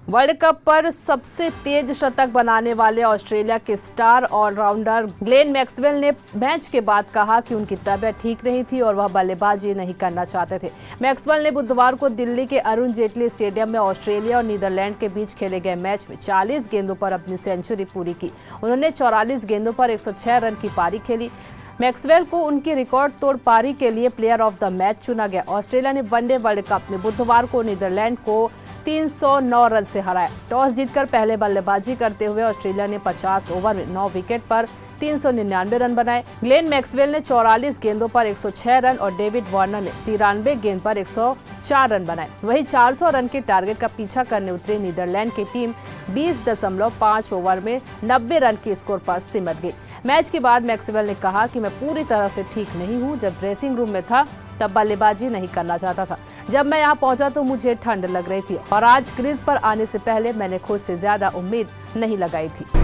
World cup पर सबसे तेज शतक बनाने वाले ऑस्ट्रेलिया के स्टार ऑलराउंडर ग्लेन मैक्सवेल ने मैच के बाद कहा कि उनकी तबीयत ठीक नहीं थी और वह बल्लेबाजी नहीं करना चाहते थे। मैक्सवेल ने बुधवार को दिल्ली के अरुण जेटली स्टेडियम में ऑस्ट्रेलिया और नीदरलैंड के बीच खेले गए मैच में 40 गेंदों पर अपनी सेंचुरी पूरी की। उन्होंने 44 गेंदों पर 106 रन की पारी खेली। मैक्सवेल को उनकी रिकॉर्ड तोड़ पारी के लिए प्लेयर ऑफ द मैच चुना गया। ऑस्ट्रेलिया ने वनडे वर्ल्ड कप में बुधवार को नीदरलैंड को 309 रन से हराया। टॉस जीतकर पहले बल्लेबाजी करते हुए ऑस्ट्रेलिया ने 50 ओवर में 9 विकेट पर 399 रन बनाए। ग्लेन मैक्सवेल ने 44 गेंदों पर 106 रन और डेविड वार्नर ने 93 गेंद पर 104 रन बनाए। वहीं 400 रन के टारगेट का पीछा करने उतरी नीदरलैंड की टीम 20.5 ओवर में 90 रन के स्कोर पर सिमट गई। मैच के बाद मैक्सवेल ने कहा कि मैं पूरी तरह से ठीक नहीं हूं। जब ड्रेसिंग रूम में था तब बल्लेबाजी नहीं करना चाहता था। जब मैं यहां पहुंचा तो मुझे ठंड लग रही थी और आज क्रीज पर आने से पहले मैंने खुद से ज्यादा उम्मीद नहीं लगाई थी।